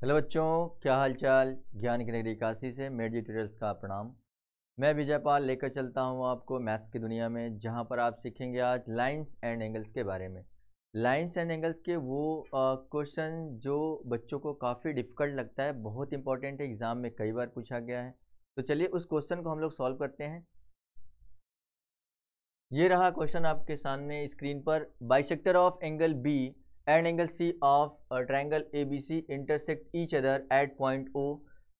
Hello बच्चों, क्या हाल चाल। ज्ञान की नगरी काशी से मेड जी ट्यूटोरियल्स का प्रणाम। मैं विजय पाल लेकर चलता हूं आपको मैथ्स की दुनिया में, जहां पर आप सीखेंगे आज लाइंस एंड एंगल्स के बारे में। लाइंस एंड एंगल्स के वो क्वेश्चन जो बच्चों को काफ़ी डिफिकल्ट लगता है, बहुत इंपॉर्टेंट है, एग्जाम में कई बार पूछा गया है। तो चलिए उस क्वेश्चन को हम लोग सॉल्व करते हैं। ये रहा क्वेश्चन आपके सामने स्क्रीन पर। Bisector of angle B and angle C of a triangle ABC intersect each other at point O.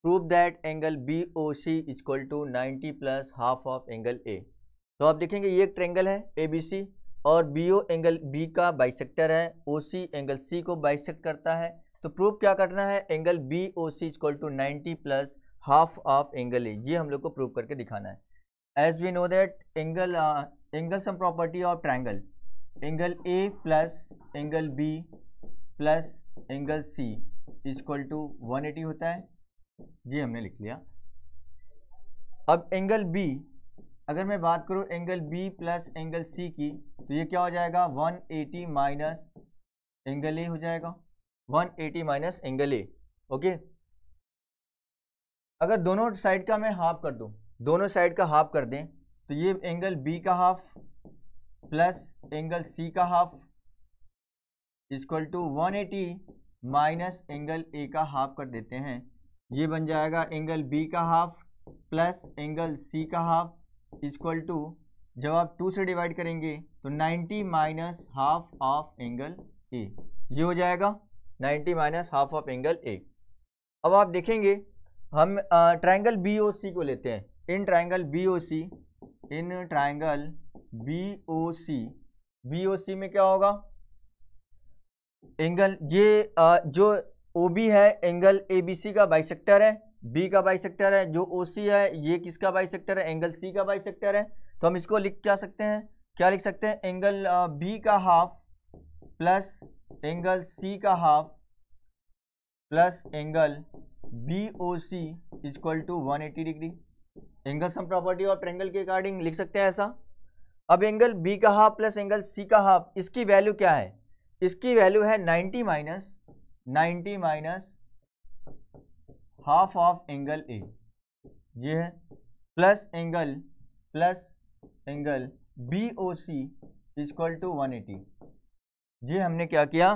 Prove that angle BOC is equal to 90 plus half of angle A. तो आप देखेंगे ये एक triangle है ABC और BO angle B का bisector है, OC angle C को बाइसेक्ट करता है। तो प्रूव क्या करना है, angle BOC is equal to 90 plus half of angle A, ये हम लोग को प्रूव करके दिखाना है। As we know that angle sum property of triangle, angle A plus angle B plus angle C equal to 180 होता है, ये हमने लिख लिया। अब एंगल B, अगर मैं बात करूं angle B plus angle C की, तो ये क्या हो जाएगा, 180 माइनस एंगल A हो जाएगा, 180 माइनस एंगल A। ओके, अगर दोनों साइड का मैं हाफ कर दूं, दोनों साइड का हाफ कर दें, तो ये एंगल B का हाफ प्लस एंगल C का half equal to 180 minus angle A का हाफ कर देते हैं। ये बन जाएगा एंगल B का हाफ प्लस एंगल C का हाफ इक्वल टू, जब आप 2 से डिवाइड करेंगे तो 90 minus half of angle A, ये हो जाएगा 90 minus half of angle A। अब आप देखेंगे हम ट्रायंगल BOC को लेते हैं। इन ट्रायंगल BOC में क्या होगा, एंगल ये जो OB है एंगल ABC का बाइसेक्टर है, B का बाइसेक्टर है। जो OC है ये किसका बाइसेक्टर है, एंगल C का बाइसेक्टर है। तो हम इसको क्या लिख सकते हैं, एंगल B का हाफ प्लस एंगल C का half plus angle BOC equal to 180 degree. Angle sum property और ट्रायंगल के अकॉर्डिंग लिख सकते हैं ऐसा। अब एंगल B का हाफ प्लस एंगल C का हाफ, इसकी वैल्यू क्या है, इसकी वैल्यू है 90 minus half of angle A, ये है, plus angle BOC equal to 180। ये हमने क्या किया,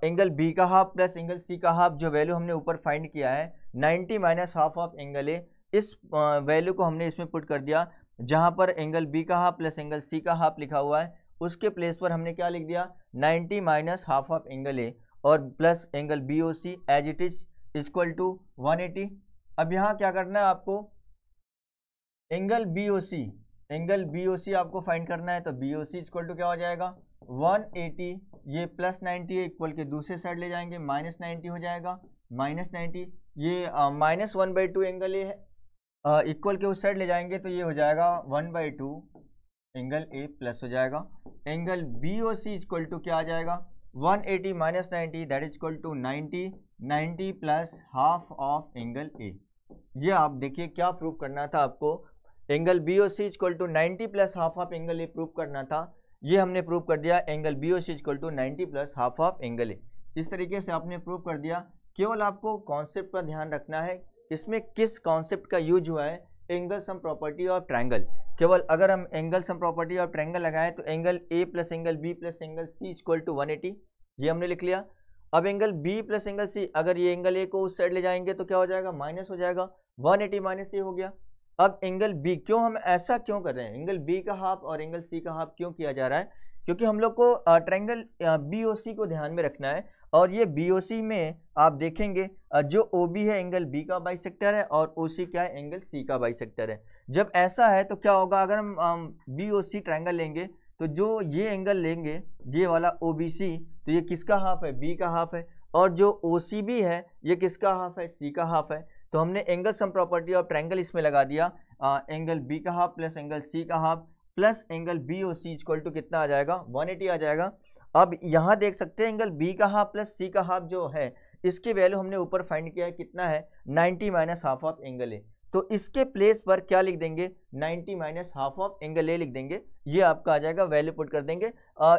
एंगल B का हाफ प्लस एंगल C का हाफ, जो वैल्यू हमने ऊपर फाइंड किया है 90 minus half of angle A, इस वैल्यू को हमने इसमें पुट कर दिया। जहां पर एंगल B का हाफ प्लस एंगल C का हाफ लिखा हुआ है, उसके प्लेस पर हमने क्या लिख दिया, 90 minus half of angle A और plus angle BOC as it is equal to 180। अब यहाँ क्या करना है आपको, एंगल BOC आपको फाइंड करना है। तो BOC इक्वल टू क्या हो जाएगा, 180, ये प्लस 90 है, इक्वल के दूसरे साइड ले जाएंगे, माइनस 90 हो जाएगा, माइनस 90, ये माइनस 1/2 एंगल A है, इक्वल के उस साइड ले जाएंगे तो ये हो जाएगा 1/2 एंगल A प्लस हो जाएगा। एंगल BOC इक्वल टू क्या आ जाएगा, 180 minus 90 that is equal to 90 plus half of angle A। ये आप देखिए क्या प्रूव करना था आपको, angle BOC equal to 90 plus half of angle A prove करना था। ये हमने प्रूव कर दिया, angle BOC equal to 90 plus half of angle A। इस तरीके से आपने प्रूव कर दिया। केवल आपको कॉन्सेप्ट का ध्यान रखना है, इसमें किस कॉन्सेप्ट का यूज हुआ है, angle sum property of triangle. केवल अगर हम angle sum property of triangle लगाएं तो angle A plus angle B plus angle C equal to 180, ये हमने लिख लिया। अब angle B plus angle C, अगर ये एंगल A को उस साइड ले जाएंगे तो क्या हो जाएगा, माइनस हो जाएगा, 180 माइनस ये हो गया। अब एंगल B, क्यों हम ऐसा क्यों कर रहे हैं, एंगल B का हाफ और एंगल C का हाफ क्यों किया जा रहा है, क्योंकि हम लोग को ट्रायंगल BOC को ध्यान में रखना है। और ये BOC में आप देखेंगे जो OB है एंगल B का बाइसेक्टर है और OC क्या है, एंगल C का बाइसेक्टर है। जब ऐसा है तो क्या होगा, अगर हम BOC ट्रायंगल लेंगे तो जो ये एंगल लेंगे, ये वाला OBC, तो ये किसका हाफ है, B का हाफ है, और जो OCB है ये किसका हाफ है, C का हाफ है। तो हमने angle sum property of triangle इसमें लगा दिया, एंगल B का हाफ प्लस एंगल C का half plus angle BOC equal to कितना आ जाएगा, 180 आ जाएगा। अब यहाँ देख सकते हैं एंगल B का हाफ प्लस C का हाफ जो है, इसकी वैल्यू हमने ऊपर फाइंड किया है, कितना है, 90 minus half of angle A। तो इसके प्लेस पर क्या लिख देंगे, 90 minus half of angle A लिख देंगे। ये आपका आ जाएगा, वैल्यू पुट कर देंगे।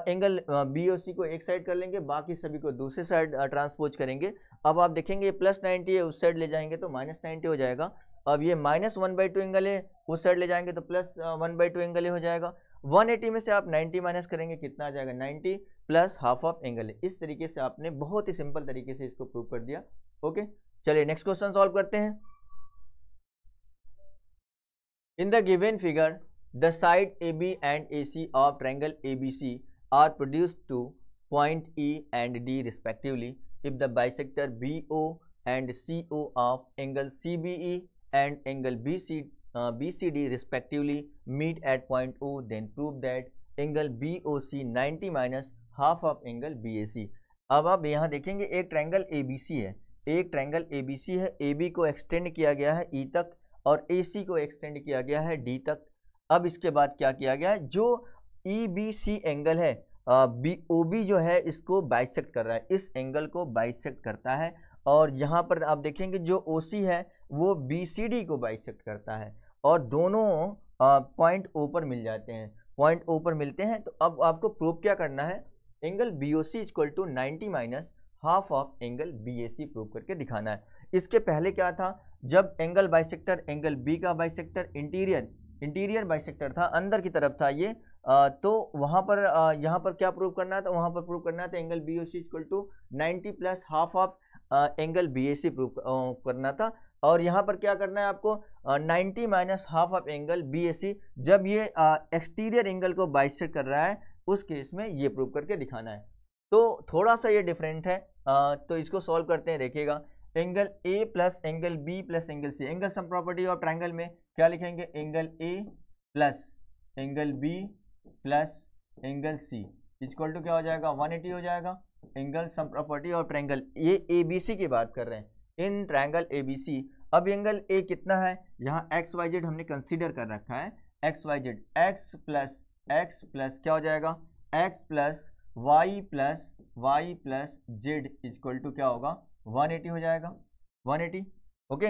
एंगल बी और सी को एक साइड कर लेंगे, बाकी सभी को दूसरी साइड ट्रांसपोज करेंगे। अब आप देखेंगे प्लस 90 है, उस साइड ले जाएंगे तो माइनस 90 हो जाएगा। अब ये माइनस 1/2 एंगल है, उस साइड ले जाएंगे तो प्लस 1/2 एंगल हो जाएगा। 180 में से आप 90 माइनस करेंगे, कितना आ जाएगा, 90 प्लस हाफ ऑफ एंगल है। इस तरीके से आपने बहुत ही सिंपल तरीके से इसको प्रूव कर दिया। ओके, चलिए नेक्स्ट क्वेश्चन सॉल्व करते हैं। इन the given figure the side AB and AC of triangle ABC are produced to point E and D respectively if the bisector BO and CO of angle CBE and angle BCD respectively meet at point O, then prove that angle BOC 90 minus half of angle BAC। अब आप यहाँ देखेंगे एक triangle ABC है, एक triangle ABC है, AB को extend किया गया है E तक और AC को एक्सटेंड किया गया है D तक। अब इसके बाद क्या किया गया है, जो EBC एंगल है OB जो है इसको बाइसेक्ट कर रहा है, इस एंगल को बाइसेक्ट करता है। और यहाँ पर आप देखेंगे जो OC है वो BCD को बाइसेक्ट करता है और दोनों पॉइंट O पर मिल जाते हैं, पॉइंट O पर मिलते हैं। तो अब आपको प्रूव क्या करना है, angle BOC equal to 90 minus half of angle BAC prove करके दिखाना है। इसके पहले क्या था, जब एंगल बाइसेक्टर एंगल B का बाइसेक्टर इंटीरियर बाइसेक्टर था, अंदर की तरफ था ये, तो वहाँ पर यहाँ पर क्या प्रूव करना था, वहाँ पर प्रूव करना था angle BOC equal to 90 plus half of angle BAC prove करना था। और यहाँ पर क्या करना है आपको, 90 minus half of angle BAC, जब ये एक्सटीरियर एंगल को बाइसेक्ट कर रहा है उस केस में ये प्रूव करके दिखाना है। तो थोड़ा सा ये डिफरेंट है, तो इसको सॉल्व करते हैं। देखिएगा angle A plus angle B plus angle C, angle sum property of triangle में क्या लिखेंगे, angle A plus angle B plus angle C equal to क्या हो जाएगा, 180 हो जाएगा। Angle sum property of triangle, ये ABC की बात कर रहे हैं, इन ट्रायंगल ABC। अब एंगल A कितना है, यहाँ XYZ हमने कंसीडर कर रखा है, XYZ x प्लस क्या हो जाएगा, x plus y plus z equal to क्या होगा, 180 हो जाएगा, 180। ओके,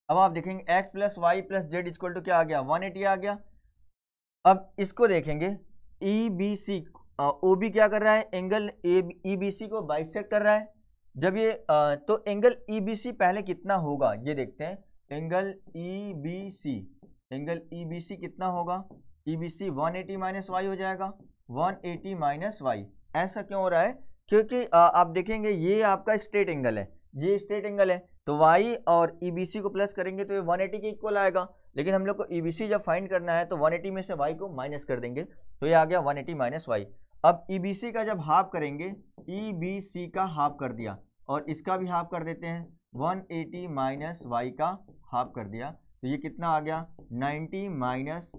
अब आप देखेंगे x plus Y plus Z equal to क्या आ गया, 180 आ गया। अब इसको देखेंगे EBC OB क्या कर रहा है, एंगल EBC को बाइसेक्ट कर रहा है। जब ये तो एंगल EBC पहले कितना होगा ये देखते हैं, एंगल EBC कितना होगा, EBC 180 माइनस वाई हो जाएगा, 180 माइनस वाई। ऐसा क्यों हो रहा है, क्योंकि आप देखेंगे ये आपका स्ट्रेट एंगल है, ये स्ट्रेट एंगल है, तो y और EBC को प्लस करेंगे तो ये 180 के इक्वल आएगा। लेकिन हम लोग को EBC जब फाइंड करना है तो 180 में से y को माइनस कर देंगे, तो ये आ गया 180 माइनस वाई। अब EBC का जब हाफ करेंगे, EBC का हाफ कर दिया और इसका भी हाफ कर देते हैं, 180 माइनस वाई का हाफ कर दिया, तो ये कितना आ गया, 90 माइनस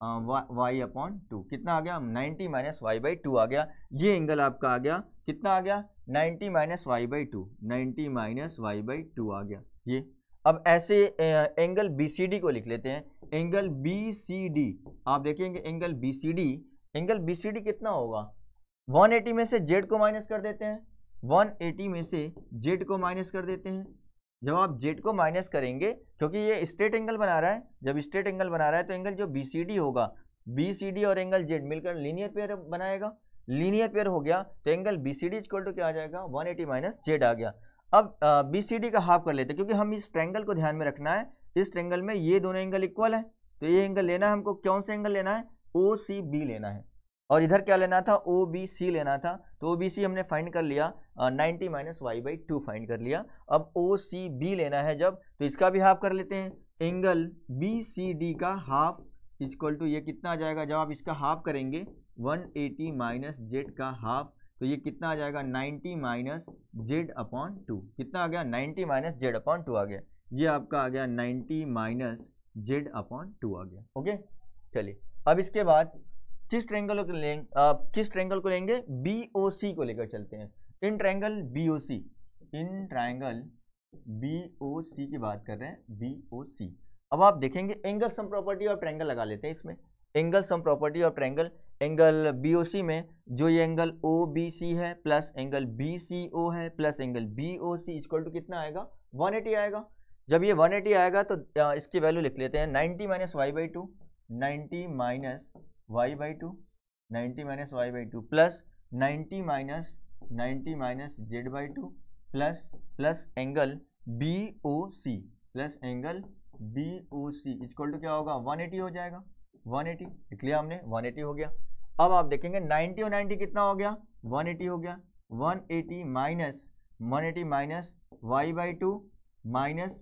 y अपॉन 2, कितना आ गया, 90 माइनस वाई बाई 2 आ गया। ये एंगल आपका आ गया, कितना आ गया, 90 minus Y by 2, 90 minus Y by 2 आ गया ये। अब ऐसे एंगल BCD को लिख लेते हैं, एंगल BCD आप देखेंगे एंगल BCD कितना होगा, 180 में से z को माइनस कर देते हैं, 180 में से z को माइनस कर देते हैं। जब आप z को माइनस करेंगे, क्योंकि ये स्ट्रेट एंगल बना रहा है, जब स्ट्रेट एंगल बना रहा है तो एंगल जो BCD होगा, BCD और एंगल z मिलकर लीनियर पेयर बनाएगा, लीनियर पेयर हो गया तो एंगल BCD इक्वल टू क्या आ जाएगा, 180 माइनस z आ गया। अब BCD का हाफ कर लेते हैं, क्योंकि हम इस ट्रायंगल को ध्यान में रखना है, इस ट्रायंगल में ये दोनों एंगल इक्वल है, तो ये एंगल लेना है हमको, कौन सा एंगल लेना है, OCB लेना है, और इधर क्या लेना था, OBC लेना था। तो OBC हमने फाइंड कर लिया, 90 माइनस वाई बाई 2 फाइंड कर लिया। अब OCB लेना है जब, तो इसका भी हाफ कर लेते हैं, एंगल BCD का हाफ इक्वल टू ये कितना आ जाएगा, जब आप इसका हाफ करेंगे 180 माइनस जेड का हाफ, तो ये कितना आ जाएगा, 90 माइनस जेड अपॉन 2, कितना आ गया, 90 माइनस जेड अपॉन 2 आ गया। ये आपका आ गया 90 माइनस जेड अपॉन 2 आ गया। ओके, चलिए अब इसके बाद किस ट्रायंगल को लेंगे, BOC को लेकर चलते हैं। इन ट्रायंगल BOC की बात कर रहे हैं, BOC। अब आप देखेंगे एंगल सम प्रॉपर्टी और ट्रायंगल लगा लेते हैं इसमें, एंगल सम प्रॉपर्टी और ट्रायंगल। एंगल BOC में जो ये एंगल OBC है प्लस एंगल BCO है plus angle BOC equal to कितना आएगा, 180 आएगा। जब ये 180 आएगा तो इसकी वैल्यू लिख लेते हैं 90 minus Y by two, 90 minus Y by two, 90 minus Y by two plus 90 minus Z by two plus angle B O C, plus angle B O C equal to क्या होगा 180 हो जाएगा, 180 लिख लिया हमने, 180 हो गया। अब आप देखेंगे 90 और 90 कितना हो गया 180 हो गया, 180 minus Y by two minus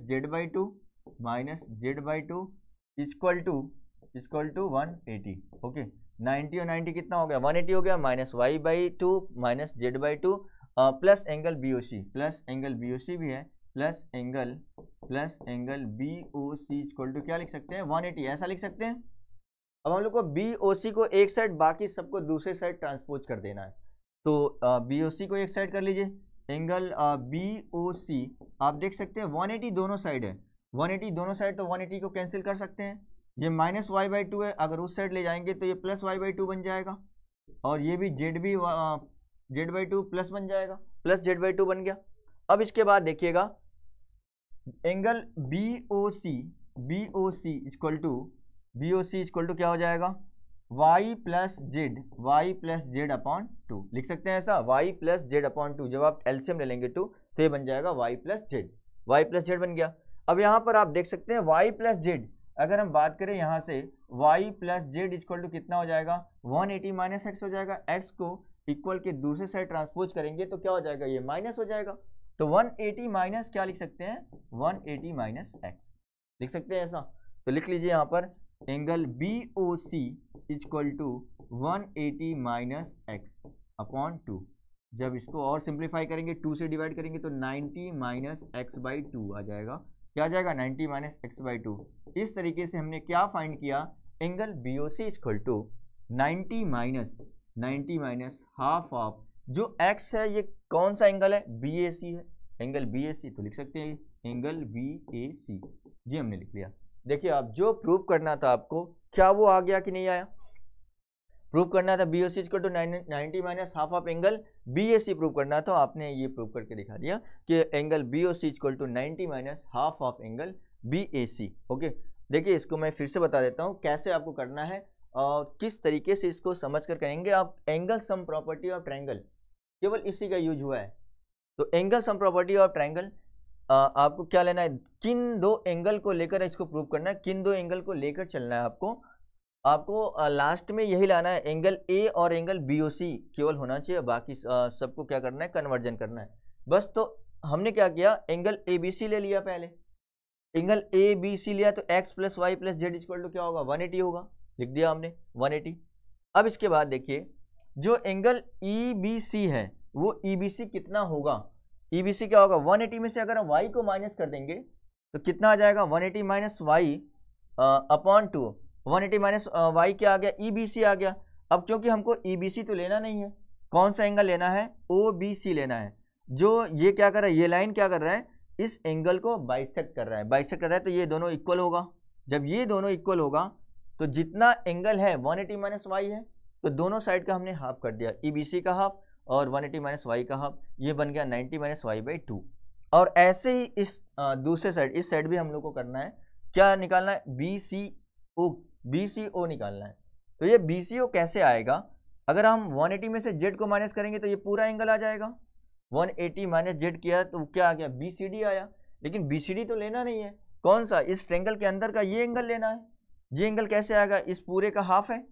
Z by two equal to 180। Okay 90 और 90 कितना हो गया 180 हो गया, minus Y by two minus Z by two plus angle B O C, plus angle B O C भी है, plus angle B O C equal to क्या लिख सकते हैं 180, ऐसा लिख सकते हैं। अब हम लोग को बी ओ सी को एक साइड बाकी सबको दूसरे साइड ट्रांसपोज कर देना है, तो बी ओ सी को एक साइड कर लीजिए, एंगल बी ओ सी आप देख सकते हैं 180 दोनों साइड है, 180 दोनों साइड, तो 180 को कैंसिल कर सकते हैं। ये माइनस वाई बाई टू है, अगर उस साइड ले जाएंगे तो ये प्लस वाई बाई टू बन जाएगा, और ये भी जेड बाई टू प्लस बन जाएगा, प्लस जेड बाई टू बन गया। अब इसके बाद देखिएगा angle B O C equal to क्या हो जाएगा y plus z upon two, लिख सकते हैं ऐसा, y plus z upon two, जब आप एलसीएम ले लेंगे टू तो ये बन जाएगा y प्लस जेड बन गया। अब यहाँ पर आप देख सकते हैं y प्लस जेड, अगर हम बात करें यहाँ से y plus Z equal to कितना हो जाएगा 180 माइनस एक्स हो जाएगा, x को इक्वल के दूसरे साइड ट्रांसपोज करेंगे तो क्या हो जाएगा ये माइनस हो जाएगा, तो 180 माइनस क्या लिख सकते हैं 180 माइनस एक्स लिख सकते हैं ऐसा, तो लिख लीजिए यहाँ पर angle B O C equal to 180 minus x upon two, जब इसको और सिंप्लीफाई करेंगे 2 से डिवाइड करेंगे तो 90 माइनस एक्स बाई टू आ जाएगा, क्या आ जाएगा 90 माइनस एक्स बाई टू। इस तरीके से हमने क्या फाइंड किया angle B O C equal to 90 minus half of जो एक्स है, ये कौन सा एंगल है बी ए सी है, एंगल बी ए सी, तो लिख सकते हैं एंगल बी ए सी, जी हमने लिख लिया। देखिए आप जो प्रूव करना था आपको, क्या वो आ गया कि नहीं आया, प्रूव करना था B O C equal to 90 minus half of angle B A C prove करना था, आपने ये प्रूव करके दिखा दिया कि angle B O C equal to 90 minus half of angle B A C. Okay देखिए इसको मैं फिर से बता देता हूँ कैसे आपको करना है और किस तरीके से इसको समझ कर करेंगे आप। Angle sum property of triangle केवल इसी का यूज हुआ है, तो angle sum property of triangle आपको क्या लेना है, किन दो एंगल को लेकर इसको प्रूव करना है, किन दो एंगल को लेकर चलना है आपको लास्ट में यही लाना है, एंगल ए और एंगल बी ओ सी केवल होना चाहिए, बाकी सबको क्या करना है कन्वर्जन करना है बस। तो हमने क्या किया एंगल ए बी सी ले लिया, पहले एंगल ए बी सी लिया तो x plus Y plus Z equal to क्या होगा 180 होगा, लिख दिया हमने 180। अब इसके बाद देखिए जो एंगल ई बी सी है वो ई बी सी कितना होगा, ई बी सी क्या होगा 180 में से अगर हम y को माइनस कर देंगे तो कितना आ जाएगा 180 minus y upon two, 180 minus y क्या आ गया ई बी सी आ गया। अब क्योंकि हमको ई बी सी तो लेना नहीं है, कौन सा एंगल लेना है ओ बी सी लेना है, जो ये क्या कर रहा है ये लाइन क्या कर रहा है इस एंगल को बाइसेक्ट कर रहा है, तो ये दोनों इक्वल होगा। जब ये दोनों इक्वल होगा तो जितना एंगल है 180 माइनस वाई है तो दोनों साइड का हमने हाफ कर दिया, ई बी सी का हाफ और 180 माइनस वाई का हाफ, ये बन गया 90 माइनस वाई बाई टू। और ऐसे ही इस दूसरे साइड इस साइड भी हम लोग को करना है, क्या निकालना है बी सी ओ निकालना है। तो ये बी सी ओ कैसे आएगा, अगर हम 180 में से जेड को माइनस करेंगे तो ये पूरा एंगल आ जाएगा, 180 माइनस जेड किया तो क्या आ गया बी सी डी आया, लेकिन बी सी डी तो लेना नहीं है, कौन सा इस ट्रायंगल के अंदर का ये एंगल लेना है। ये एंगल कैसे आएगा, इस पूरे का हाफ है,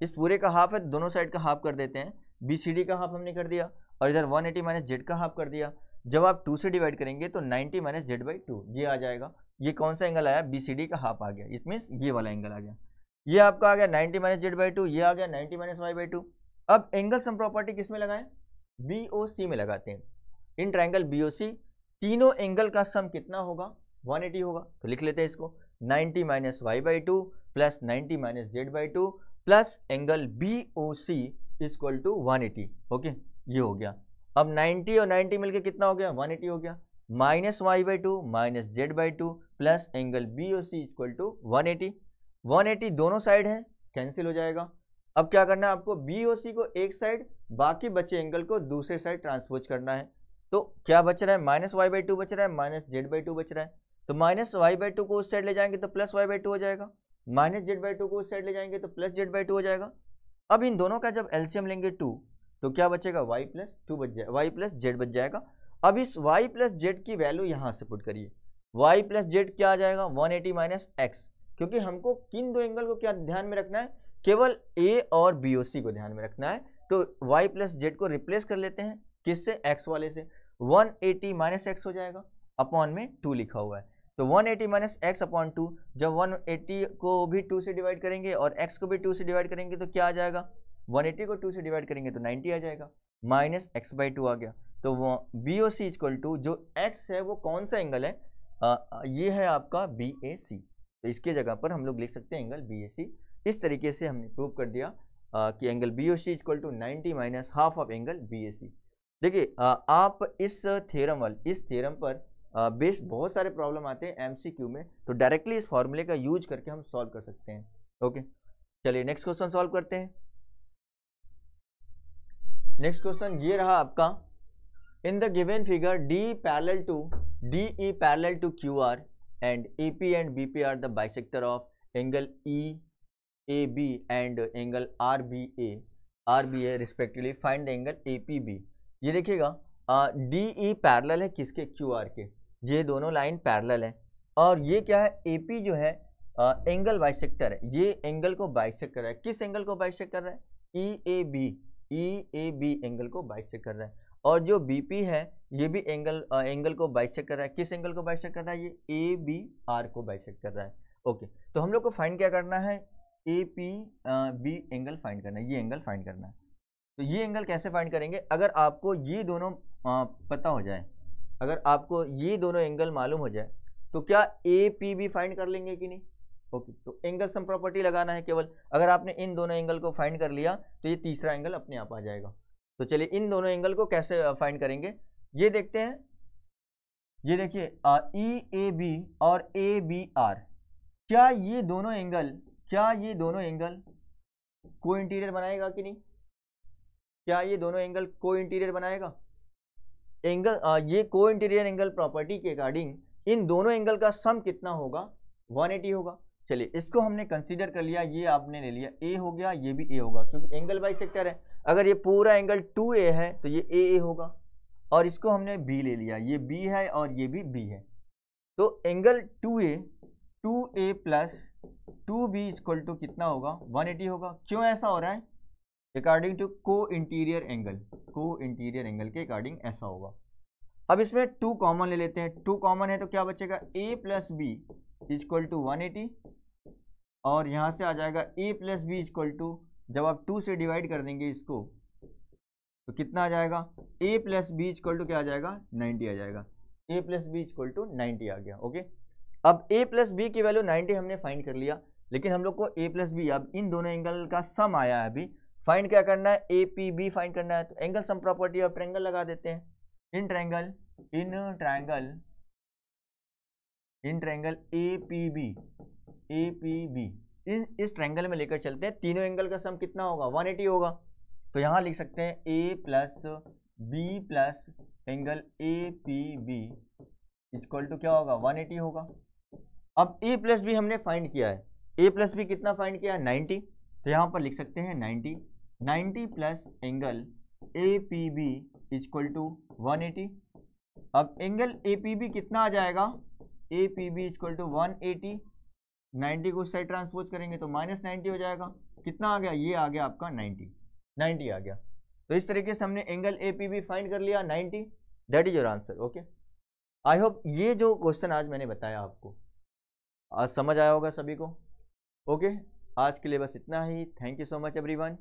इस पूरे का हाफ है, दोनों साइड का हाफ कर देते हैं, बी सी डी का हाफ हमने कर दिया और इधर 180 माइनस जेड का हाफ कर दिया। जब आप 2 से डिवाइड करेंगे तो 90 माइनस जेड बाई टू ये आ जाएगा। ये कौन सा एंगल आया बी सी डी का हाफ आ गया, इसमें ये वाला एंगल आ गया, ये आपका आ गया 90 माइनस जेड बाई टू, ये आ गया 90 माइनस वाई बाई टू। अब एंगल सम प्रॉपर्टी किस में लगाएं बी ओ सी में लगाते हैं। इन ट्रायंगल बी ओ सी तीनों एंगल का सम कितना होगा 180 होगा, तो लिख लेते हैं इसको 90 minus Y by two plus 90 minus Z by two plus angle B O C equal to 180। Okay ये हो गया। अब 90 और 90 मिलके कितना हो गया 180 हो गया, minus Y by two minus Z by two plus angle B O C equal to 180। 180 दोनों साइड है कैंसिल हो जाएगा। अब क्या करना है आपको बी ओ सी को एक साइड बाकी बचे एंगल को दूसरे साइड ट्रांसपोज करना है। तो क्या बच रहा है, -y/2 बच रहा है, -z/2 बच रहा है। तो -y/2 को उस साइड ले जाएंगे तो +y/2 हो जाएगा, -z/2 को उस साइड ले जाएंगे तो +z/2 हो जाएगा। अब इन दोनों का जब एलसीएम लेंगे 2 तो क्या बचेगा, y+2 बच जाएगा, y+z बच जाएगा। अब इस y+z की वैल्यू यहाँ से पुट करिए, y+z क्या आ जाएगा, 180 - x, क्योंकि हमको किन दो एंगल को क्या ध्यान में रखना है, केवल a और BOC को ध्यान में रखना है। तो y+z को रिप्लेस कर लेते हैं, किससे, x वाले से, 180 - x हो जाएगा, अपॉन में 2 लिखा हुआ है। तो 180 - x अपॉन 2, जब 180 को भी 2 से डिवाइड करेंगे और x को भी 2 से डिवाइड करेंगे तो क्या आ जाएगा, 180 को 2 से डिवाइड करेंगे तो 90 आ जाएगा, -x/2 आ गया। तो वो BOC इक्वल टू जो x है वो कौन सा एंगल है, ये है आपका BAC। तो इसके जगह पर हम लोग लिख सकते हैं एंगल BAC। इस तरीके से हमने प्रूव कर दिया कि angle BOC equal to 90 - half of angle BAC। देखिए आप इस थ्योरम पर बेस्ड बहुत सारे प्रॉब्लम आते हैं MCQ में, तो डायरेक्टली इस फॉर्मूले का यूज करके हम सॉल्व कर सकते हैं। ओके, चलिए नेक्स्ट क्वेश्चन सॉल्व करते हैं। नेक्स्ट क्वेश्चन ये रहा आपका, in the given figure DE parallel to QR and AP and BP are the bisector of angle EAB and angle RBA respectively, find the angle APB। ये देखिएगा DE parallel है किसके, QR के, ये दोनों लाइन पैरेलल है, और ये क्या है, AP जो है एंगल बाइसेक्टर है, ये एंगल को बाइसेक्ट कर रहा है। किस एंगल को बाइसेक्ट कर रहा है, EAB एंगल को बाइसेक्ट कर रहा है। और जो BP है ये भी एंगल को बाइसेक्ट कर रहा है। किस एंगल को बाइसेक्ट कर रहा है, ये ABR को बाइसेक्ट कर रहा है। ओके, तो हम लोग को फाइंड क्या करना है, APB एंगल फाइंड करना है, ये एंगल फाइंड करना है। तो ये एंगल कैसे फाइंड करेंगे, अगर आपको ये दोनों पता हो जाए, अगर आपको ये दोनों एंगल मालूम हो जाए तो क्या APB फाइंड कर लेंगे कि नहीं। ओके, तो एंगल सम प्रॉपर्टी लगाना है केवल। अगर आपने इन दोनों एंगल को फाइंड कर लिया तो ये तीसरा एंगल अपने आप आ जाएगा। तो चलिए इन दोनों एंगल को कैसे फाइंड करेंगे ये देखते हैं। ये देखिए EAB और ABR, क्या ये दोनों एंगल को इंटीरियर बनाएगा कि नहीं, क्या ये दोनों एंगल को इंटीरियर बनाएगा। ये को इंटीरियर एंगल प्रॉपर्टी के अकॉर्डिंग इन दोनों एंगल का सम कितना होगा, 180 होगा। चलिए इसको हमने कंसीडर कर लिया, ये आपने ले लिया, A हो गया, ये भी A होगा, क्योंकि एंगल बाइसेक्टर है। अगर ये पूरा एंगल 2A है तो ये AA होगा, और इसको हमने B ले लिया, ये B है और ये भी B है। तो angle 2A plus 2B equal to कितना होगा, 180 होगा। क्यों ऐसा हो रहा है, अकॉर्डिंग टू को इंटीरियर एंगल के अकॉर्डिंग ऐसा होगा। अब इसमें 2 कॉमन ले लेते हैं, 2 कॉमन है तो क्या बचेगा, A plus B equal to 180, और यहाँ से आ जाएगा A plus B equal to, जब आप 2 से डिवाइड कर देंगे इसको तो कितना आ जाएगा, A plus B equal to क्या आ जाएगा, 90 आ जाएगा। A plus B equal to 90 आ गया। ओके, अब A प्लस बी की वैल्यू 90 हमने फाइंड कर लिया, लेकिन हम लोग को A प्लस बी, अब इन दोनों एंगल का सम आया है, अभी फाइंड क्या करना है, APB फाइंड करना है। तो एंगल सम प्रॉपर्टी और ट्रायंगल लगा देते हैं, इन ट्रायंगल APB इस ट्रायंगल में लेकर चलते हैं। तीनों एंगल का सम कितना होगा, 180 होगा। तो यहाँ लिख सकते हैं A plus B plus angle APB equal to क्या होगा, 180 होगा। अब A प्लस बी हमने फाइंड किया है, A प्लस बी कितना फाइंड किया है, 90। तो यहाँ पर लिख सकते हैं 90 plus angle APB equal to 180। अब एंगल APB कितना आ जाएगा, APB इक्वल टू 180, 90 को उस साइड ट्रांसपोज करेंगे तो -90 हो जाएगा। कितना आ गया, ये आ गया आपका 90 आ गया। तो इस तरीके से हमने एंगल APB फाइंड कर लिया 90, that is your answer. Okay, I hope ये जो क्वेश्चन आज मैंने बताया आपको आज समझ आया होगा सभी को। ओके, आज के लिए बस इतना ही। Thank you so much everyone.